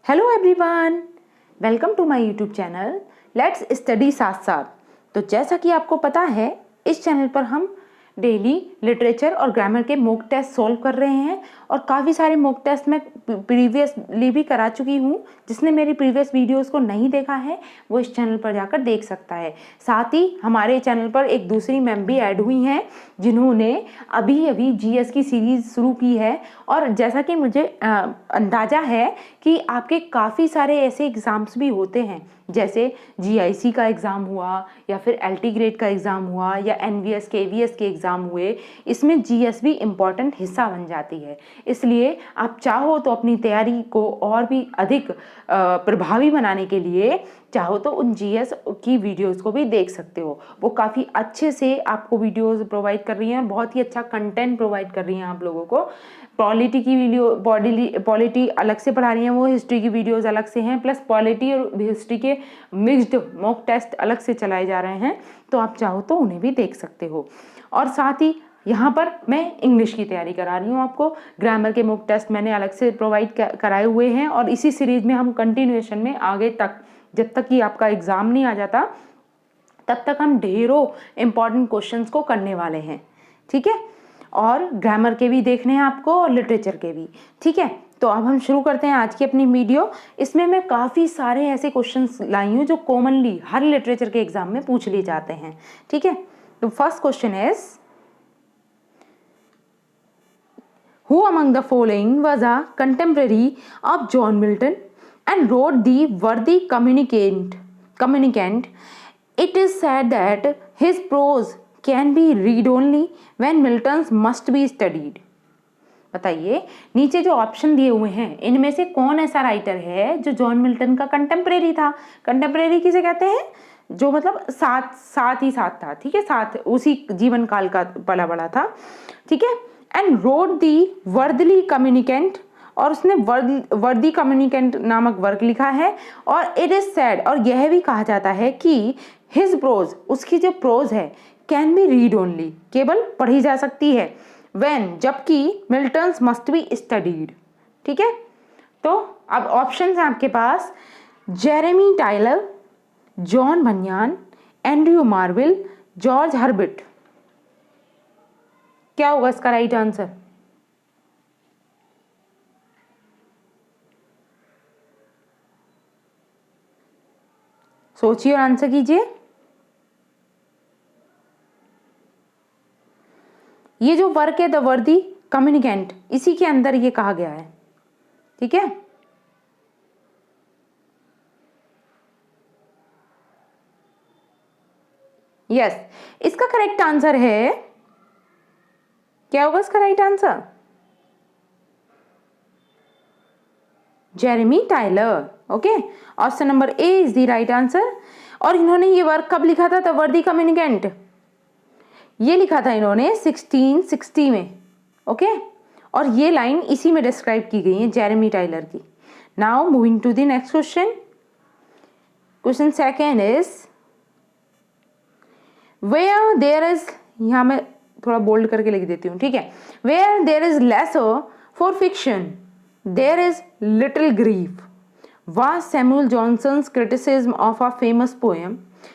Hello everyone, welcome to my YouTube channel let's study साथ साथ। तो जैसा कि आपको पता है, इस चैनल पर हम डेली लिटरेचर और ग्रामर के मॉक टेस्ट सॉल्व कर रहे हैं और काफ़ी सारे मॉक टेस्ट मैं प्रीवियसली भी करा चुकी हूँ। जिसने मेरी प्रीवियस वीडियोस को नहीं देखा है वो इस चैनल पर जाकर देख सकता है। साथ ही हमारे चैनल पर एक दूसरी मैम भी ऐड हुई हैं जिन्होंने अभी अभी जीएस की सीरीज़ शुरू की है। और जैसा कि मुझे अंदाज़ा है कि आपके काफ़ी सारे ऐसे एग्ज़ाम्स भी होते हैं, जैसे जीआईसी का एग्ज़ाम हुआ या फिर एलटी ग्रेड का एग्ज़ाम हुआ या एनवीएस केवीएस के एग्ज़ाम हुए। इसमें जीएस भी इम्पॉर्टेंट हिस्सा बन जाती है। इसलिए आप चाहो तो अपनी तैयारी को और भी अधिक प्रभावी बनाने के लिए चाहो तो उन जीएस की वीडियोस को भी देख सकते हो। वो काफ़ी अच्छे से आपको वीडियोस प्रोवाइड कर रही हैं और बहुत ही अच्छा कंटेंट प्रोवाइड कर रही हैं आप लोगों को। पॉलिटी की वीडियो पॉलिटी अलग से पढ़ा रही हैं, वो हिस्ट्री की वीडियोस अलग से हैं, प्लस पॉलिटी और हिस्ट्री के मिक्स्ड मॉक टेस्ट अलग से चलाए जा रहे हैं। तो आप चाहो तो उन्हें भी देख सकते हो। और साथ ही यहाँ पर मैं इंग्लिश की तैयारी करा रही हूँ आपको। ग्रामर के मॉक टेस्ट मैंने अलग से प्रोवाइड कराए हुए हैं और इसी सीरीज में हम कंटिन्यूएशन में आगे तक, जब तक कि आपका एग्ज़ाम नहीं आ जाता, तब तक हम ढेरों इंपॉर्टेंट क्वेश्चंस को करने वाले हैं। ठीक है, और ग्रामर के भी देखने हैं आपको और लिटरेचर के भी। ठीक है, तो अब हम शुरू करते हैं आज की अपनी वीडियो। इसमें मैं काफ़ी सारे ऐसे क्वेश्चंस लाई हूँ जो कॉमनली हर लिटरेचर के एग्जाम में पूछ लिए जाते हैं। ठीक है, तो first question is Who among the following was a contemporary of John Milton and wrote the worthy communicant? It is said that his prose can be read only when Milton's must be studied. बताइए, नीचे जो option दिए हुए हैं इनमें से कौन ऐसा राइटर है जो जॉन मिल्टन का कंटेम्परेरी था। कंटेम्परेरी किसे कहते हैं? जो मतलब साथ ही साथ था। ठीक है, साथ उसी जीवन काल का पला बड़ा था। ठीक है, and road the Wardali communicant, और उसने वर्दी कम्युनिकेंट नामक वर्क लिखा है। और इट इज सैड, और यह भी कहा जाता है कि हिज प्रोज, उसकी जो प्रोज है, कैन बी रीड ओनली, केवल पढ़ी जा सकती है, व्हेन, जबकि मिल्टन्स मस्ट बी स्टडीड। ठीक है, तो अब ऑप्शन है आपके पास जेरेमी टाइलर, जॉन बनियान, एंड्रयू मार्विल, जॉर्ज हर्बिट। क्या होगा इसका राइट आंसर? सोचिए और आंसर कीजिए। ये जो वर्क है द वर्दी कम्युनिकेंट, इसी के अंदर ये कहा गया है। ठीक है, यस, इसका करेक्ट आंसर है, क्या होगा इसका right answer? Jeremy Taylor. Okay, option number A is the right answer. और इन्होंने ये वर्क कब लिखा था? द वर्दी कम्युनिकेंट ये लिखा था इन्होंने 1660 में। ओके, और ये लाइन इसी में डिस्क्राइब की गई है जेरेमी टाइलर की। Now moving to the next question. Question second is where there is, यहां मैं थोड़ा बोल्ड करके लिख देती हूँ। ठीक है, where there is leisure for fiction there is little grief was Samuel Johnson's criticism of a famous poem.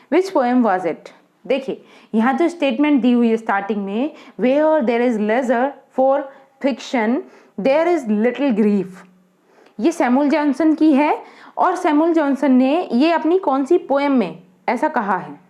Which poem was it? देखिए, यहाँ जो स्टेटमेंट दी हुई है स्टार्टिंग में, where there is leisure for fiction there is little grief, ये Samuel Johnson की है। और सैमुअल जॉनसन ने ये अपनी कौन सी पोएम में ऐसा कहा है?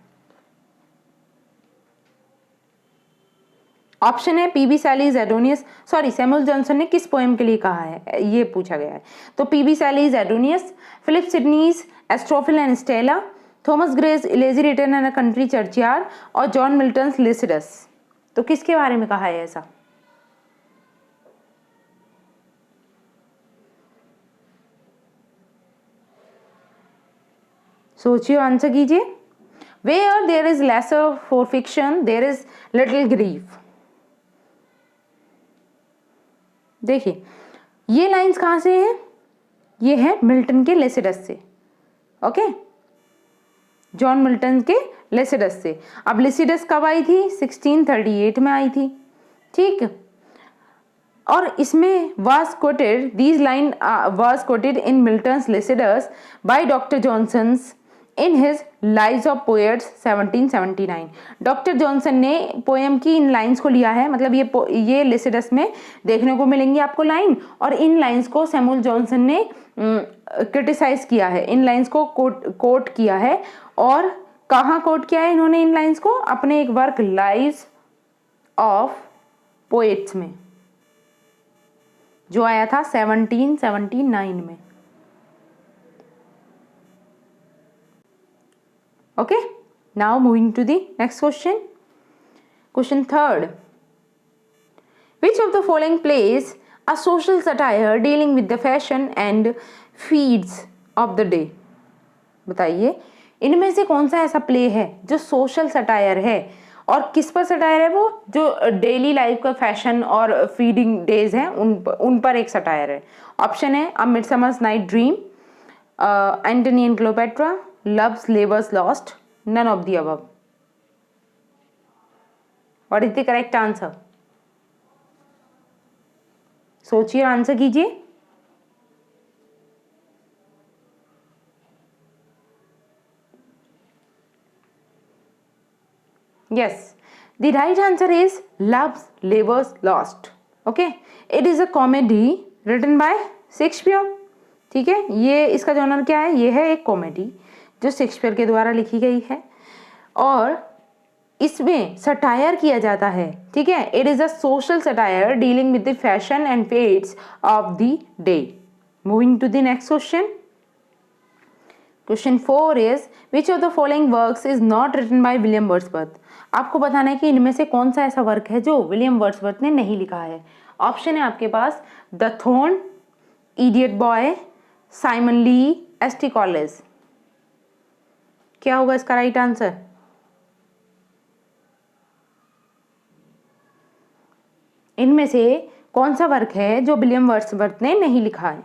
ऑप्शन है PB Shelley's Adonais, sorry, Samuel Johnson ने किस पोएम के लिए कहा है ये पूछा गया है। तो PB Shelley's Adonais, Philip Sidney's Astrophel and Stella, Thomas Gray's elegy written and a country churchyard, और जॉन मिल्टन्स लिसिडस। तो किसके बारे में कहा है ऐसा? सोचिए, आंसर कीजिए। Where there is leisure for fiction there is little grief. देखिए, ये लाइंस कहाँ से हैं? ये है मिल्टन के लेसिडस से। ओके, जॉन मिल्टन के लेसिडस से। अब लेसिडस कब आई थी? 1638 में आई थी। ठीक, और इसमें was quoted, these line was quoted in Milton's Lycidas by Dr. Johnson's in his Lives of Poets 1779। Doctor Johnson ने पोएम की इन लाइंस को लिया है, मतलब ये लिसिडस में देखने को मिलेंगी आपको लाइन, और इन लाइंस को सैमुअल जॉनसन ने क्रिटिसाइज किया है, इन लाइंस को कोट किया है। और कहाँ कोट किया है इन्होंने इन लाइंस को? अपने एक वर्क लाइव्स ऑफ पोएट्स में, जो आया था 1779 में। Okay, now moving to the next question. Question third. Which of the following plays a social satire dealing with the fashion and feeds of the day? बताइए इनमें से कौन सा ऐसा प्ले है जो सोशल सटायर है, और किस पर सटायर है? वो जो डेली लाइफ का फैशन और फीडिंग डेज हैं उन पर एक सटायर है। ऑप्शन है a midsummer's night dream, Antony and Cleopatra, Love's Labour's Lost, none of the above. What is the correct answer? सोचिए, आंसर कीजिए। Yes, the right answer is Love's Labour's Lost. Okay, it is a comedy written by Shakespeare. ठीक है, ये इसका genre क्या है? ये है एक कॉमेडी जो शेक्सपियर के द्वारा लिखी गई है, और इसमें सटायर किया जाता है। ठीक है, it is a social satire dealing with the fashion and fates of the day. Moving to the next question. Question 4 is which of the following works is not written by William Wordsworth. आपको बताना है कि इनमें से कौन सा ऐसा work है जो विलियम वर्ड्सवर्थ ने नहीं लिखा है। ऑप्शन है आपके पास the thorn, idiot boy, Simon Lee, ST Coleridge. क्या होगा इसका राइट आंसर? इनमें से कौन सा वर्क है जो विलियम वर्ड्सवर्थ ने नहीं लिखा है?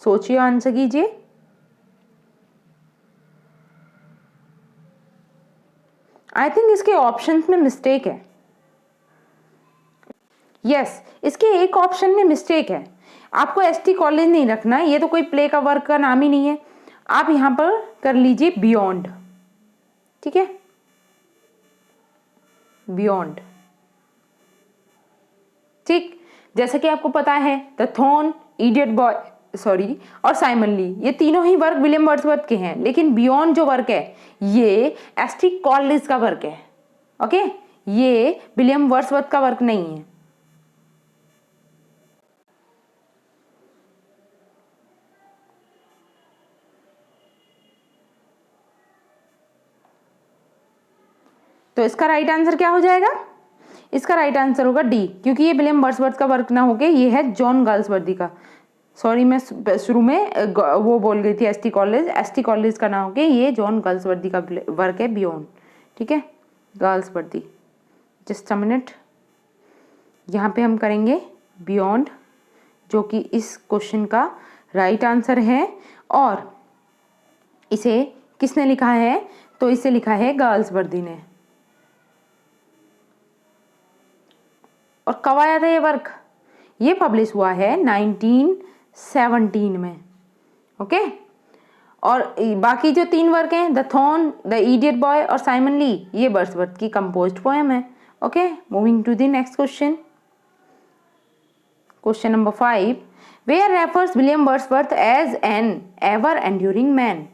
सोचिए, आंसर कीजिए। आई थिंक इसके ऑप्शंस में मिस्टेक है। यस, इसके एक ऑप्शन में मिस्टेक है। आपको एसटी कॉलेज नहीं रखना, ये तो कोई प्ले का वर्क का नाम ही नहीं है। आप यहां पर कर लीजिए बियॉन्ड। ठीक है, बियॉन्ड। ठीक, जैसा कि आपको पता है द थॉर्न, इडियट बॉय और साइमन ली, ये तीनों ही वर्क विलियम वर्ड्सवर्थ के हैं, लेकिन बियॉन्ड जो वर्क है ये एसटी कॉलेज का वर्क है। ओके, ये विलियम वर्ड्सवर्थ का वर्क नहीं है। तो इसका राइट आंसर क्या हो जाएगा? इसका राइट आंसर होगा डी, क्योंकि ये विलियम वर्ड्सवर्थ का वर्क ना होके ये है जॉन गाल्सवर्दी का। सॉरी, मैं शुरू में वो बोल गई थी एसटी कॉलेज का ना होके ये जॉन गाल्सवर्दी का वर्क है बियॉन्ड। ठीक है, गाल्सवर्दी। जस्ट अ मिनट, यहाँ पे हम करेंगे बियॉन्ड, जो कि इस क्वेश्चन का राइट आंसर है। और इसे किसने लिखा है? तो इसे लिखा है गाल्सवर्दी ने। और कब आया था ये वर्क? ये पब्लिश हुआ है 1917 में। ओके, और बाकी जो 3 वर्क हैं the thorn, the idiot boy और साइमन ली, ये वर्ड्सवर्थ की कंपोज्ड पोएम है। Okay, moving to the next question. Question number 5, where refers William Wordsworth as an ever enduring man.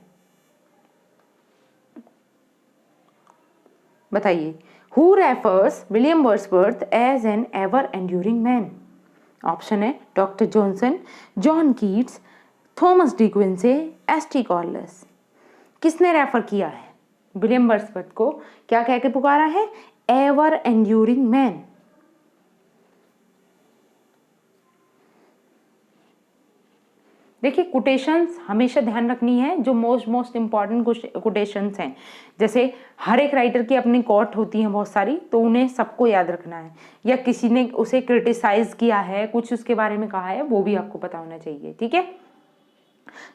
बताइए, Who refers William Wordsworth as an ever-enduring man? Option है doctor Johnson, John Keats, Thomas De Quincey, ST Coleridge. किसने refer किया है William Wordsworth को? क्या कह के पुकारा है? Ever enduring man. देखिए, कोटेशंस हमेशा ध्यान रखनी है, जो मोस्ट इंपॉर्टेंट कोटेशंस हैं। जैसे हर एक राइटर की अपनी कोट होती हैं बहुत सारी, तो उन्हें सबको याद रखना है, या किसी ने उसे क्रिटिसाइज किया है, कुछ उसके बारे में कहा है, वो भी आपको पता होना चाहिए। ठीक है,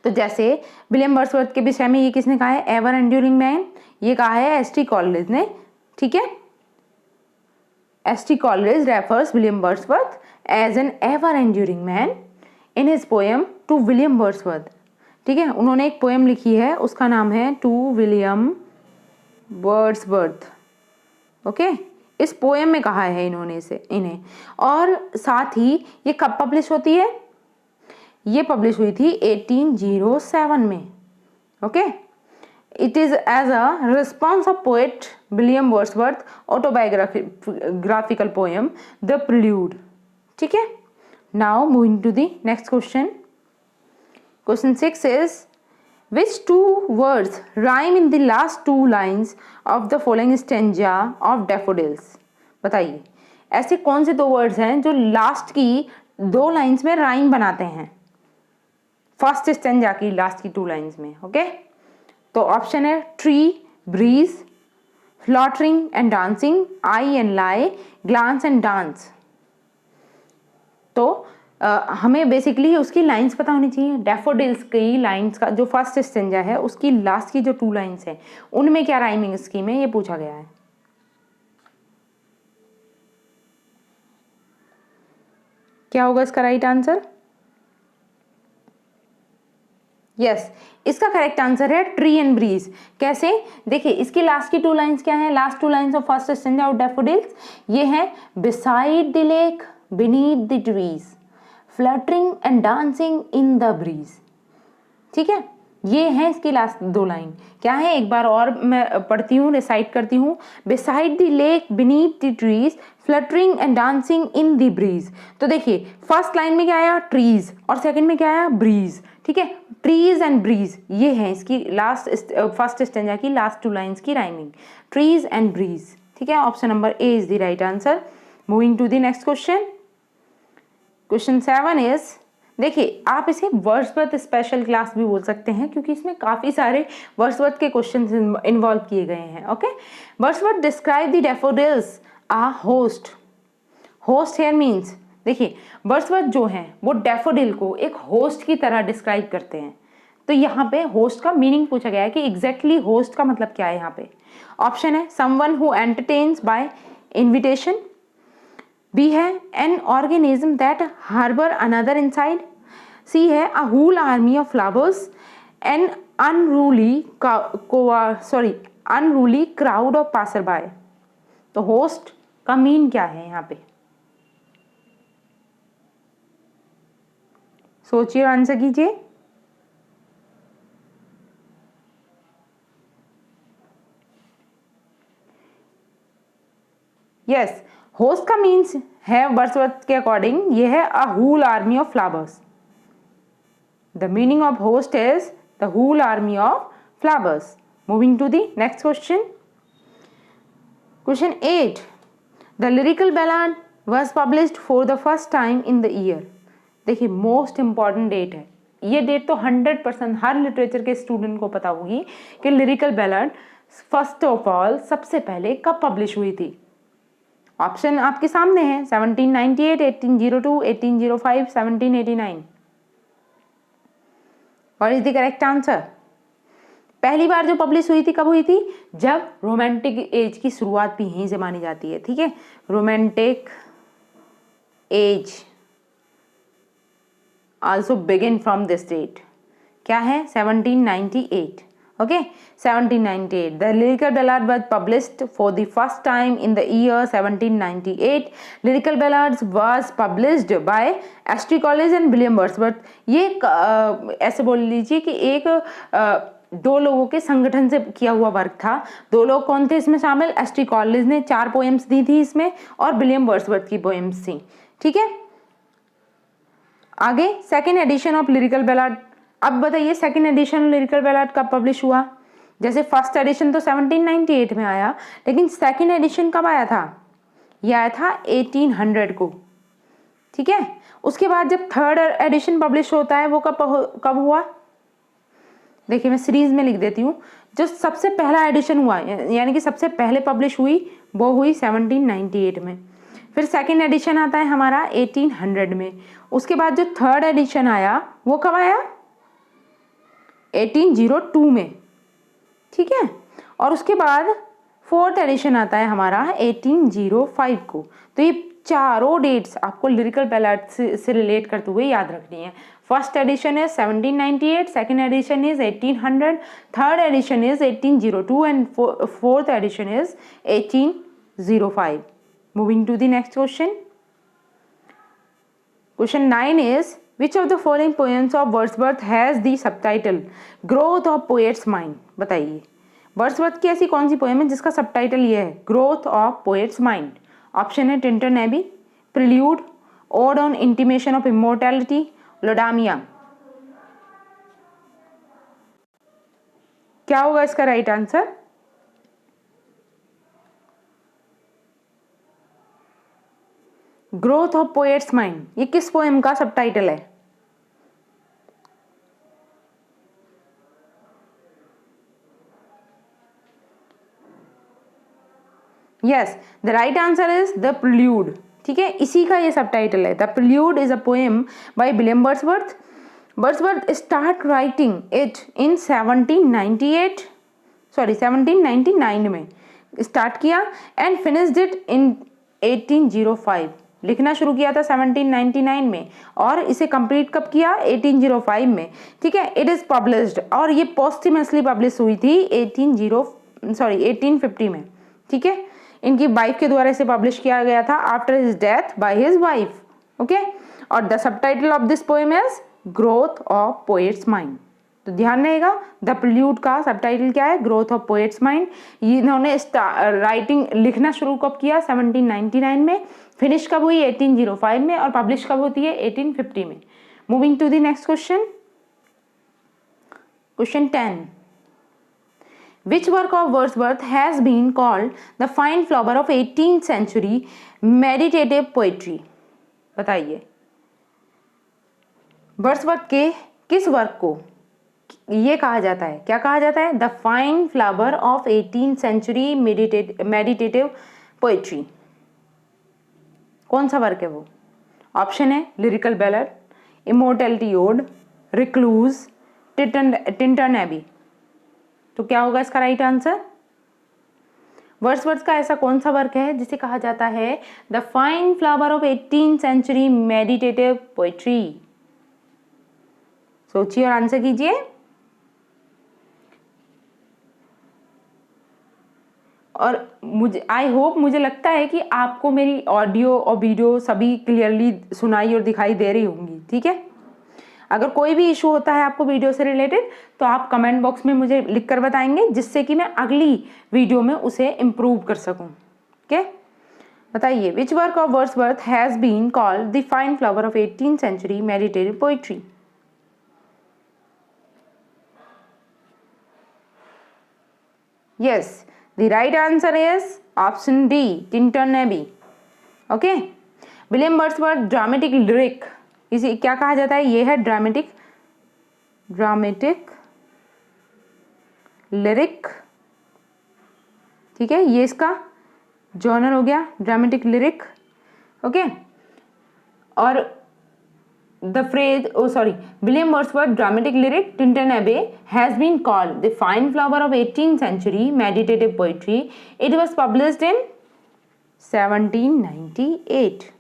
तो जैसे विलियम वर्ड्सवर्थ के विषय में ये किसने कहा है, एवर एंड्यूरिंग मैन, ये कहा है एस टी कॉलरिज ने, ठीक है। S T Coleridge refers William Wordsworth as an ever enduring man in his poem to William Wordsworth, ठीक है। उन्होंने एक पोएम लिखी है, उसका नाम है टू विलियम वर्ड्सवर्थ, ओके। इस पोएम में कहा है इन्होंने इन्हें, और साथ ही ये कब पब्लिश होती है, ये पब्लिश हुई थी 1807 में, okay. It is as a response of poet William Wordsworth autobiographical poem the prelude, ठीक है। Now moving to the next question. Question 6 is which two words rhyme in the last two lines of the following stanza of daffodils? बताइए ऐसे कौन से दो words हैं जो last की दो लाइंस में राइम बनाते हैं, फर्स्ट स्टेंजा की लास्ट की टू लाइंस में, ओके। तो ऑप्शन है tree, breeze, fluttering and dancing, eye and lie, glance and dance. तो हमें बेसिकली उसकी लाइंस पता होनी चाहिए। डैफोडिल्स की लाइंस का जो फर्स्ट स्टेंजा है उसकी लास्ट की जो टू लाइंस है उनमें क्या राइमिंग स्कीम है, ये पूछा गया है। क्या होगा इसका राइट आंसर? यस, इसका करेक्ट आंसर है ट्री एंड ब्रीज। कैसे? देखिए इसकी लास्ट की टू लाइंस क्या है, last two lines of first stanza of daffodils, ये है beside the lake beneath the trees fluttering and dancing in the breeze, ठीक है। ये है इसकी लास्ट दो लाइन। क्या है, एक बार और मैं पढ़ती हूँ, रिसाइट करती हूँ। Beside the lake beneath the trees fluttering and dancing in the breeze. तो देखिए फर्स्ट लाइन में क्या आया, ट्रीज, और सेकंड में क्या आया, ब्रीज, ठीक है। ट्रीज एंड ब्रीज, ये है इसकी लास्ट फर्स्ट स्टेंजा की लास्ट टू लाइंस की राइमिंग, ट्रीज एंड ब्रीज, ठीक है। Option number A is the right answer. Moving to the next question. Question 7 is, देखिए आप इसे वर्ड्सवर्थ स्पेशल क्लास भी बोल सकते हैं क्योंकि इसमें काफ़ी सारे वर्ड्सवर्थ के क्वेश्चन इन्वॉल्व किए गए हैं, okay. Wordsworth describe the daffodils a host. Host here means, देखिए वर्ड्सवर्थ जो हैं वो डैफोडिल को एक होस्ट की तरह डिस्क्राइब करते हैं। तो यहाँ पे होस्ट का मीनिंग पूछा गया है कि एग्जैक्टली होस्ट का मतलब क्या है यहाँ पे। ऑप्शन है someone who entertains by invitation, B है an organism that harbour another inside, C है a whole army of flowers, an unruly crowd of passer by. तो होस्ट का मीन क्या है यहाँ पे, सोचिए और आंसर कीजिए। यस, होस्ट का मीन्स है वर्ड्सवर्थ के अकॉर्डिंग ये है a whole army of flowers. The meaning of host is the whole army of flowers. Moving to the next question. Question 8, the lyrical ballad was published for the first time in the year. देखिए most important date है ये, date तो 100% हर literature के student को पता होगी कि lyrical ballad first of all सबसे पहले कब पब्लिश हुई थी। ऑप्शन आपके सामने है 1798, 1802, 1805, 1789। What is the correct answer? पहली बार जो पब्लिश हुई थी कब हुई थी, जब रोमांटिक एज की शुरुआत भी यहीं से मानी जाती है, ठीक है। Romantic age also begin from this date. क्या है, 1798, okay, 1798 the lyrical ballad was published for the first time in the year 1798. lyrical ballads was published by Ashley College and William Wordsworth. ये ऐसे बोल लीजिए कि एक दो लोगों के संगठन से किया हुआ वर्क था। दो लोग कौन थे इसमें शामिल, एस्ट्री कॉलेज ने 4 पोएम्स दी थी इसमें और विलियम वर्ड्सवर्थ की पोएम्स थी, ठीक है। आगे second edition of lyrical ballad. अब बताइए सेकेंड एडिशन लिरिकल बैलाड कब पब्लिश हुआ। जैसे फर्स्ट एडिशन तो 1798 में आया, लेकिन सेकेंड एडिशन कब आया था, ये आया था 1800 को, ठीक है। उसके बाद जब थर्ड एडिशन पब्लिश होता है वो कब हुआ, देखिए मैं सीरीज में लिख देती हूँ। जो सबसे पहला एडिशन हुआ यानी कि सबसे पहले पब्लिश हुई वो हुई 1798 में। फिर सेकेंड एडिशन आता है हमारा 1800 में। उसके बाद जो थर्ड एडिशन आया वो कब आया, 1802 में, ठीक है। और उसके बाद फोर्थ एडिशन आता है हमारा 1805 को। तो ये चारों डेट्स आपको लिरिकल बैलेड से रिलेट करते हुए याद रखनी है। First edition is 1798, second edition is 1800, third edition is 1802 and fourth edition is 1805। Moving to the next question. Question 9 is, which of the following poems of Wordsworth has the subtitle Growth of Poet's Mind? बताइए Wordsworth की ऐसी कौन सी poem है जिसका subtitle ये है growth of poet's mind? Option है Tintern Abbey, prelude, ode on intimation of immortality, Laodamia. क्या होगा इसका right answer? Growth of poet's mind. ये किस पोएम का सबटाइटल है? Yes, the right answer is the prelude, ठीक है, इसी का ये सबटाइटल है। The prelude is a poem by William Wordsworth. Wordsworth start writing it in 1799 में स्टार्ट किया एंड फिनिश्ड इट इन 1805। लिखना शुरू किया था 1799 में और इसे कंप्लीट कब किया? 1805 में, ठीक है। इट इज पब्लिश्ड और ये पोस्टमसली पब्लिश हुई थी 1850 में, ठीक है। इनकी वाइफ के द्वारा इसे पब्लिश किया गया था after his death by his wife, okay. और the subtitle of this poem is growth of poet's mind. तो ध्यान रहेगा द प्रिल्यूड का सबटाइटल क्या है? Growth of poet's mind. इन्होंने राइटिंग लिखना शुरू कब किया? 1799 में। फिनिश कब हुई? 1805 में। और पब्लिश कब होती है? 1850 में। Moving to the next question. Question 10, which work of Wordsworth has been called the fine flower of 18th century meditative poetry? बताइए वर्ड्सवर्थ के किस वर्क को ये कहा जाता है? क्या कहा जाता है? The fine flower of 18th century meditative poetry. कौन सा वर्क है वो? ऑप्शन है lyrical ballad, immortality ode, recluse, Tintern Abbey. तो क्या होगा इसका राइट आंसर? वर्ड्सवर्थ का ऐसा कौन सा वर्क है जिसे कहा जाता है the fine flower of 18th century meditative poetry? सोचिए और आंसर कीजिए। और आई होप, मुझे लगता है कि आपको मेरी ऑडियो और वीडियो सभी क्लियरली सुनाई और दिखाई दे रही होंगी, ठीक है। अगर कोई भी इशू होता है आपको वीडियो से रिलेटेड तो आप कमेंट बॉक्स में मुझे लिख कर बताएंगे, जिससे कि मैं अगली वीडियो में उसे इम्प्रूव कर सकूं, ओके। बताइए which work of Wordsworth has been called the fine flower of 18th century meditative poetry? Yes, the right answer is option D, Tintern Abbey, okay. William Wordsworth dramatic lyric, इसे क्या कहा जाता है? ये है ड्रामेटिक लिरिक, ठीक है। ये इसका जॉनर हो गया ड्रामेटिक लिरिक, ओके। और William Wordsworth dramatic lyric Tintin Abbey has been called the fine flower of 18th century meditative poetry. It was published in 1798.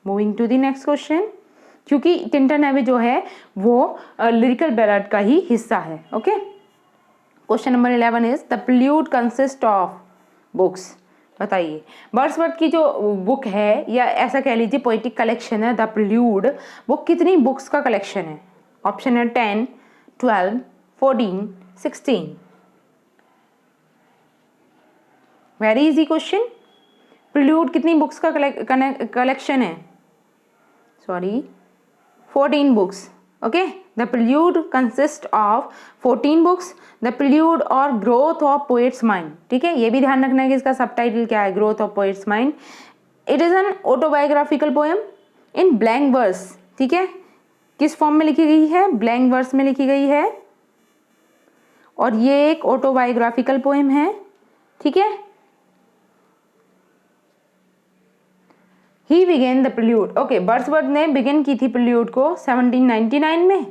Moving to the next question. क्योंकि Tintern AB जो है वो lyrical ballad का ही हिस्सा है, okay. Question number 11 is the prelude consist of books. बताइए Wordsworth की जो बुक है या ऐसा कह लीजिए पोएटिक कलेक्शन है द प्रिल्यूड, वो कितनी बुक्स का कलेक्शन है? ऑप्शन है 10, 12, 14, 16। Very easy question. प्रिल्यूड कितनी बुक्स का कलेक्शन है? 14 books, okay. The prelude consist of 14 books. The prelude और ग्रोथ ऑफ पोएट्स माइंड, ठीक है। ये भी ध्यान रखना है कि इसका सबटाइटल क्या है? Growth of poet's mind. It is an autobiographical poem in blank verse, ठीक है। किस फॉर्म में लिखी गई है? ब्लैंक वर्स में लिखी गई है और ये एक ऑटोबायोग्राफिकल पोएम है, ठीक है। ही begin the prelude, okay. Wordsworth ने बिगिन की थी प्रिल्यूड को 1799 में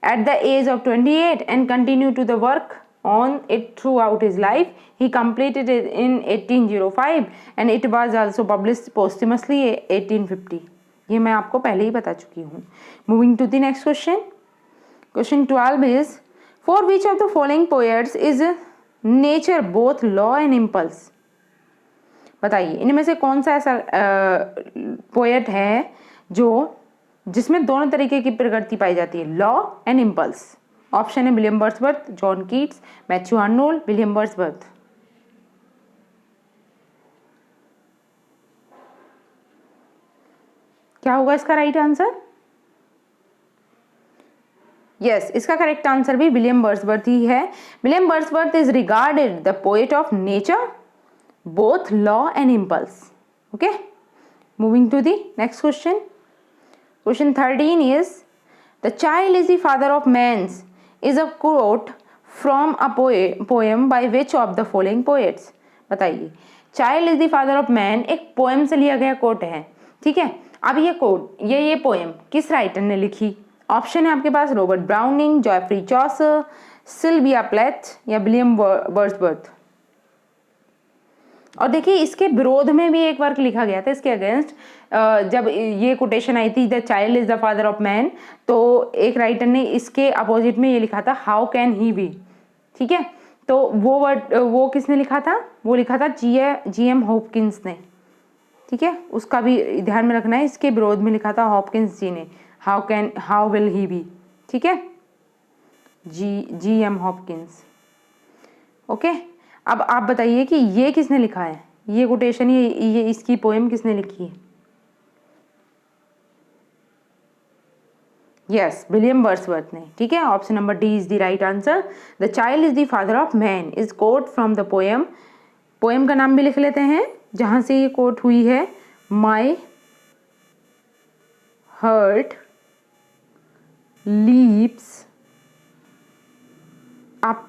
At the age of 28 and continued to the work on it throughout his life. He completed it in 1805 and it was also published posthumously 1850. ये मैं आपको पहले ही बता चुकी हूँ. Moving to the next question. Question 12 is, for which of the following poets is nature both law and impulse? बताइए इनमें से कौन सा ऐसा पोएट है जो जिसमें दोनों तरीके की प्रकृति पाई जाती है, लॉ एंड इम्पल्स. ऑप्शन है William Wordsworth, John Keats, Matthew Arnold, William Wordsworth. क्या होगा इसका राइट आंसर? यस, इसका करेक्ट आंसर भी विलियम वर्ड्सवर्थ ही है. William Wordsworth is regarded the poet of nature, both law and impulse. Okay, moving to the next question. Question 13 is, the child is the father of man is a quote from a poem by which of the following poets? बताइए, child is the father of man एक poem से लिया गया coat है. ठीक है, अब ये कोट ये पोएम किस राइटर ने लिखी? ऑप्शन है आपके पास रॉबर्ट ब्राउनिंग, जॉयफ्री चॉसर, सिल्विया प्लेथ या विलियम वर्ड्सवर्थ. और देखिए इसके विरोध में भी एक वर्क लिखा गया था इसके अगेंस्ट. जब ये कोटेशन आई थी the child is the father of man, तो एक राइटर ने इसके अपोजिट में ये लिखा था हाउ कैन ही बी. ठीक है, तो वो किसने लिखा था? वो लिखा था जी.एम. हॉपकिंस ने. ठीक है, उसका भी ध्यान में रखना है. इसके विरोध में लिखा था हॉपकिंस जी ने, हाउ विल ही बी. ठीक है, जी.एम. हॉपकिंस. ओके, अब आप बताइए कि ये किसने लिखा है, ये कोटेशन, ये इसकी पोएम किसने लिखी है? यस, विलियम वर्ड्सवर्थ ने. ठीक है, option number D is the right answer. The child is the father of man is quote from the poem. Poem का नाम भी लिख लेते हैं जहां से ये कोट हुई है, माई हर्ट लीप्स अप.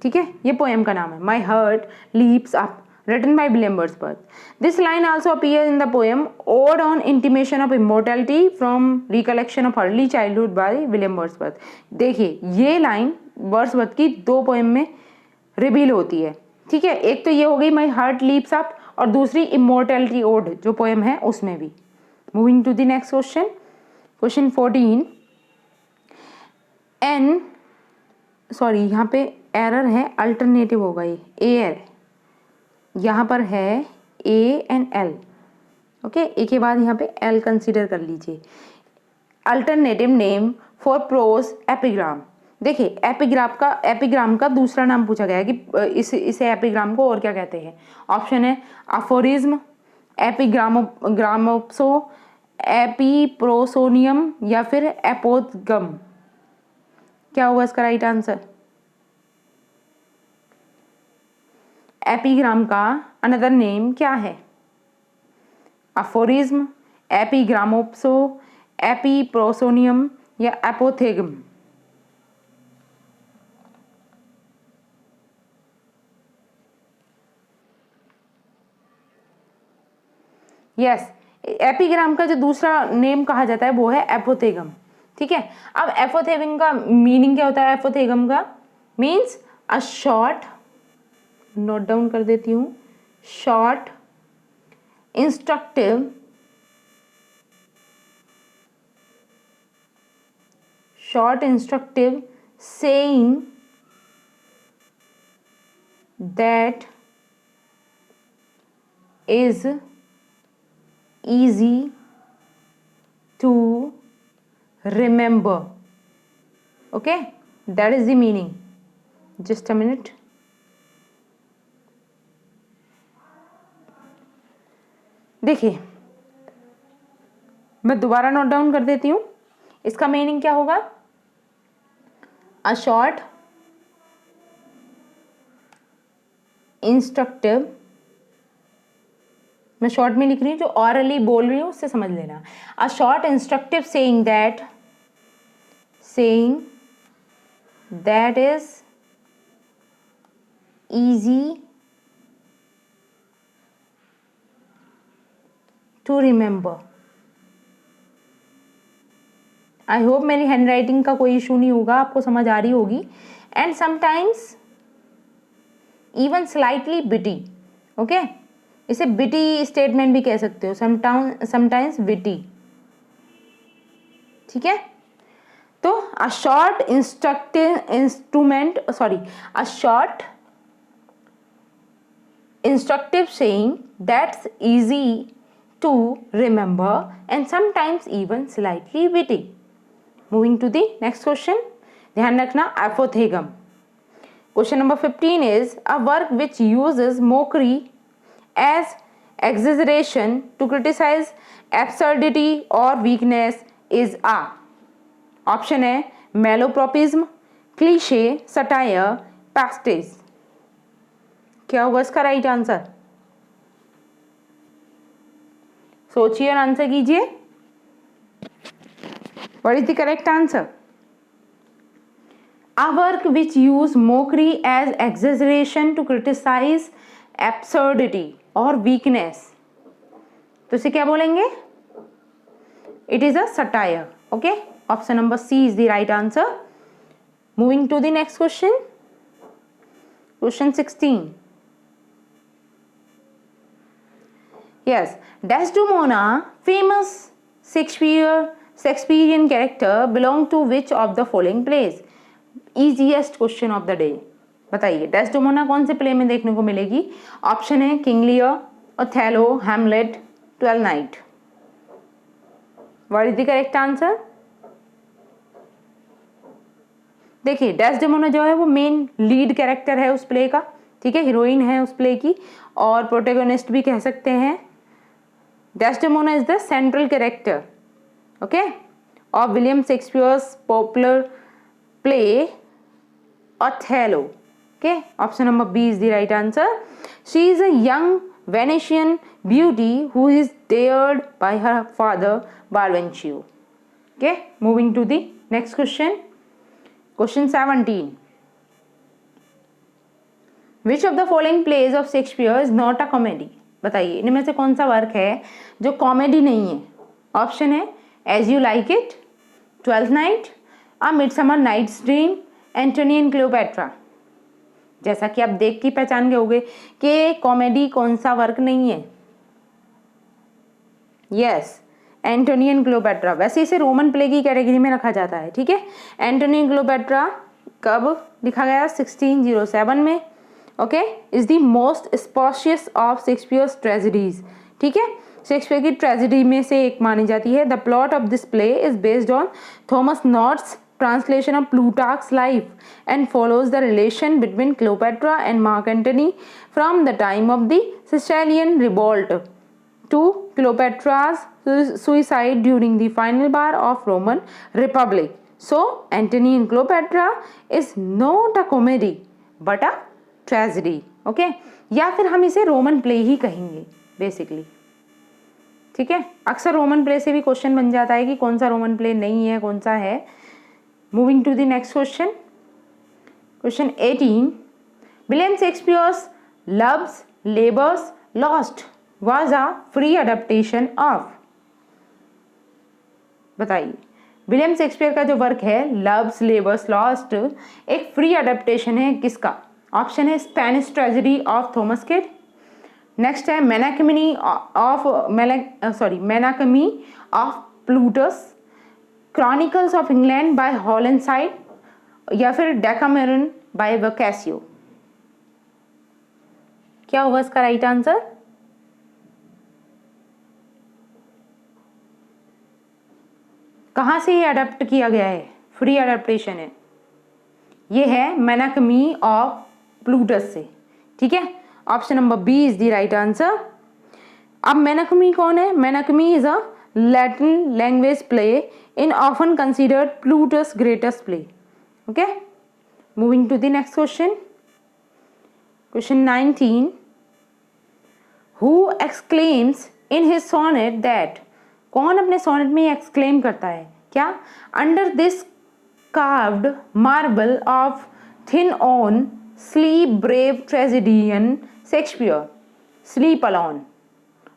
ठीक है, ये पोएम का नाम है, माई hurt leaps up, written by William Wordsworth. This line also appears in the poem Ode on Intimation of Immortality from Recollection of Early Childhood by William Wordsworth. देखिए ये line Wordsworth की दो पोएम में reveal होती है. ठीक है, एक तो ये हो गई माई हार्ट लीप्स अप और दूसरी इमोर्टैलिटी ओड जो पोएम है उसमें भी. Moving to the next question. Question 14. यहाँ पे एरर है, अल्टरनेटिव होगा ये, एयर. यहाँ पर है A and L. Okay, A के बाद यहाँ पे एल कंसीडर कर लीजिए. Alternative name for prose epigram. देखिए एपिग्राम का दूसरा नाम पूछा गया है कि इसे एपिग्राम को और क्या कहते हैं. ऑप्शन है अफोरिज्म, एपिग्रामोप्सो, एपीप्रोसोनियम या फिर एपोथगम. क्या होगा इसका राइट आंसर? एपिग्राम का अनदर नेम क्या है? अफोरिज्म, एपिग्रामोप्सो, एपीप्रोसोनियम या एपोथेगम. यस, एपिग्राम का जो दूसरा नेम कहा जाता है वो है एपोथेगम. ठीक है, अब एपोथेगम का मीनिंग क्या होता है? एपोथेगम का means a short, note down कर देती हूं, short instructive saying that is easy to remember. Okay, that is the meaning. Just a minute. देखिए मैं दोबारा नोट डाउन कर देती हूं. इसका मीनिंग क्या होगा? अ शॉर्ट इंस्ट्रक्टिव, मैं शॉर्ट में लिख रही हूँ, जो ऑरली बोल रही हूँ उससे समझ लेना. A short instructive saying that is easy to remember. I hope मेरी हैंड राइटिंग का कोई इशू नहीं होगा, आपको समझ आ रही होगी. एंड समटाइम्स इवन स्लाइटली बिटी. ओके, इसे बिटी स्टेटमेंट भी कह सकते हो, समटाइम्स बिटी. ठीक है, तो a short instructive saying that's easy to remember and sometimes even slightly witty. Moving to the next question. ध्यान रखना एपोथेगम. Question number 15 is a work which uses mockery as exaggeration to criticize absurdity or weakness is a. Option है मेलोप्रोपिज्म, cliché, satire, पैस्टेज. क्या होगा इसका right answer? सोचिए और answer कीजिए. What is the correct answer? A work which use mockery as exaggeration to criticize absurdity or weakness. तो इसे क्या बोलेंगे? It is a satire. Okay. Option number C is the right answer. Moving to the next question. Question 16. Yes, Desdemona, famous Shakespearean character, belong to which of the following plays? Easiest question of the day. बताइए, Desdemona कौन से play में देखने को मिलेगी? Option है King Lear, Othello, Hamlet, twelfth night. What is the correct answer? देखिए, Desdemona जो है वो मेन लीड कैरेक्टर है उस प्ले का. ठीक है, हीरोइन है उस प्ले की और प्रोटेगोनिस्ट भी कह सकते हैं. Desdemona is the central character, okay, of William Shakespeare's popular play Othello. Okay, option number B is the right answer. She is a young Venetian beauty who is dared by her father Barbencio. Okay, moving to the next question. Question 17. Which of the following plays of Shakespeare is not a comedy? बताइए, इनमें से कौन सा work है जो comedy नहीं है? Option है as you like it, twelfth night, a midsummer night's dream, Antony and Cleopatra. जैसा कि आप देख के पहचान गए होंगे कि कॉमेडी कौन सा वर्क नहीं है. Yes, Antony and Cleopatra. वैसे इसे रोमन प्ले की कैटेगरी में रखा जाता है. ठीक है, एंटोनी एंड क्लियोपेट्रा कब लिखा गया? 1607 में. Okay, is the most spacious of Shakespeare's tragedies. ठीक है, शेक्सपियर की ट्रेजेडी में से एक मानी जाती है. The plot of this play is based on Thomas North's translation of Plutarch's life and follows the relation between Cleopatra and Mark Antony from the time of the Sicilian revolt to Cleopatra's suicide during the final bar of Roman Republic. So, Antony and Cleopatra is not a comedy but a tragedy. Okay? या फिर हम इसे Roman play ही कहेंगे basically. ठीक है, अक्सर Roman play से भी क्वेश्चन बन जाता है कि कौन सा रोमन प्ले नहीं है, कौन सा है. Moving to the next question. Question 18. William Shakespeare's Love's Labour's Lost was a free adaptation of. बताइए, विलियम शेक्सपियर का जो वर्क है लव्स लेबर्स लॉस्ट एक फ्री अडेप्टेशन है किसका? ऑप्शन है Spanish tragedy of Thomas Kyd. Next है Menaechmi of Plautus, chronicles of England by Holinshed, या फिर डेकामेरन बाय बोकासियो. क्या होगा इसका राइट आंसर? कहाँ से ये अडेप्ट किया गया है? फ्री अडेप्टेशन है. ये है मेनाकमी ऑफ प्लूटस से. ठीक है, option number B is the right answer. अब मेनाकमी कौन है? Menaechmi is a Latin language play in often considered Plutarch's greatest play. Okay, moving to the next question. Question 19. Who exclaims in his sonnet that? कौन अपने sonnet में exclaim करता है? क्या? Under this carved marble of thin on sleep brave tragedian Shakespeare, sleep alone.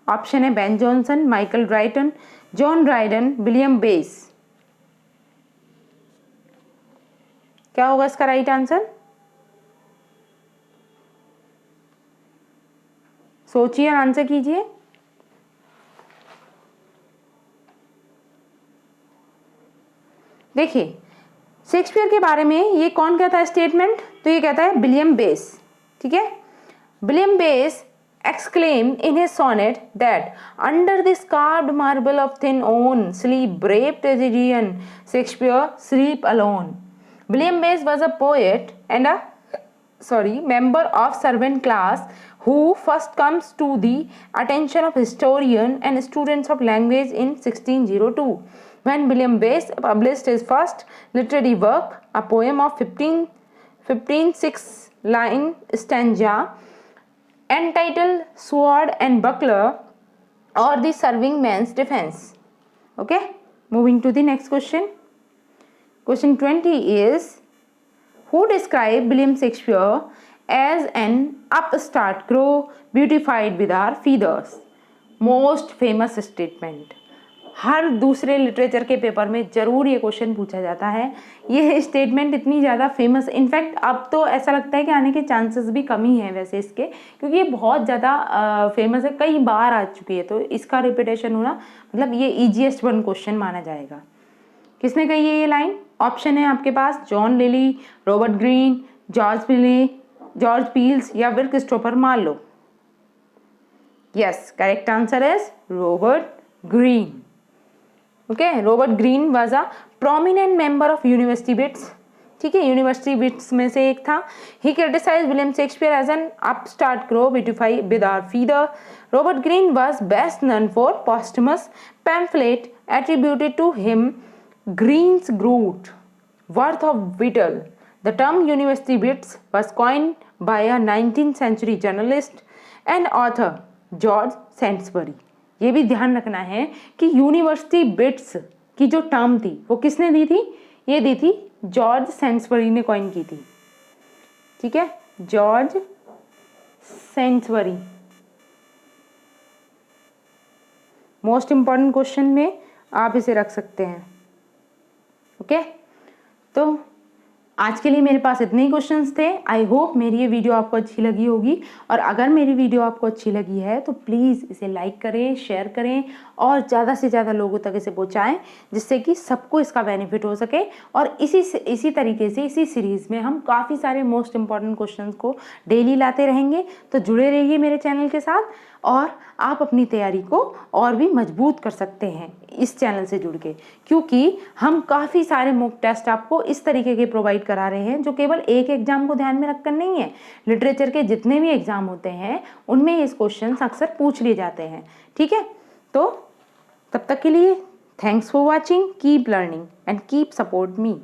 Option है Ben Jonson, Michael Drayton, John Dryden, William Basse. क्या होगा इसका राइट आंसर? सोचिए और आंसर कीजिए। देखिए शेक्सपियर के बारे में ये कौन कहता है स्टेटमेंट? तो ये कहता है विलियम बेस, ठीक है। William base exclaimed in his sonnet that under this carved marble of thin own sleep brave tragedian Shakespeare sleep alone. William Bass was a poet and a member of servant class who first comes to the attention of historian and students of language in 1602 when William Bass published his first literary work, a poem of 15 6-line stanza entitled Sword and Buckler or the Serving Man's Defense. Okay, moving to the next question. Question 20 is, who described William Shakespeare as an upstart crow beautified with our feathers? Most famous statement. हर दूसरे literature के paper में ज़रूर ये question पूछा जाता है। ये statement इतनी ज़्यादा फेमस, इनफैक्ट अब तो ऐसा लगता है कि आने के चांसेस भी कम ही हैं वैसे इसके, क्योंकि ये बहुत ज़्यादा फेमस है, कई बार आ चुकी है, तो इसका रिपीटेशन होना मतलब ये ईजीएस्ट वन क्वेश्चन माना जाएगा। किसने कही है ये लाइन? ऑप्शन है आपके पास John Lyly, Robert Greene, George Peele's या फिर Christopher Marlowe. Yes, correct answer is Robert Greene. Okay, Robert Greene was a prominent member of university wits, ठीक है, यूनिवर्सिटी बिट्स में से एक था। He criticised William Shakespeare as an upstart crow beautified with our feather. Robert Greene was best known for posthumous pamphlet attributed to him, Green's Groot, Worth of Whittle. The term university bits was coined by a 19th century journalist and author George Sainsbury. ये भी ध्यान रखना है कि university bits की जो term थी वो किसने दी थी? ये दी थी जॉर्ज सेंसबरी ने कॉइन की थी, ठीक है, George Sainsbury. Most important question में आप इसे रख सकते हैं। ओके, तो आज के लिए मेरे पास इतने ही क्वेश्चंस थे। आई होप मेरी ये वीडियो आपको अच्छी लगी होगी, और अगर मेरी वीडियो आपको अच्छी लगी है तो प्लीज़ इसे लाइक करें, शेयर करें और ज़्यादा से ज़्यादा लोगों तक इसे पहुंचाएं, जिससे कि सबको इसका बेनिफिट हो सके। और इसी तरीके से इसी सीरीज़ में हम काफ़ी सारे मोस्ट इंपॉर्टेंट क्वेश्चंस को डेली लाते रहेंगे। तो जुड़े रहिए मेरे चैनल के साथ, और आप अपनी तैयारी को और भी मजबूत कर सकते हैं इस चैनल से जुड़ के, क्योंकि हम काफ़ी सारे मॉक टेस्ट आपको इस तरीके के प्रोवाइड करा रहे हैं जो केवल एक एग्जाम को ध्यान में रखकर नहीं है। लिटरेचर के जितने भी एग्जाम होते हैं उनमें इस क्वेश्चन अक्सर पूछ लिए जाते हैं, ठीक है। तो तब तक के लिए thanks for watching, keep learning and keep support me.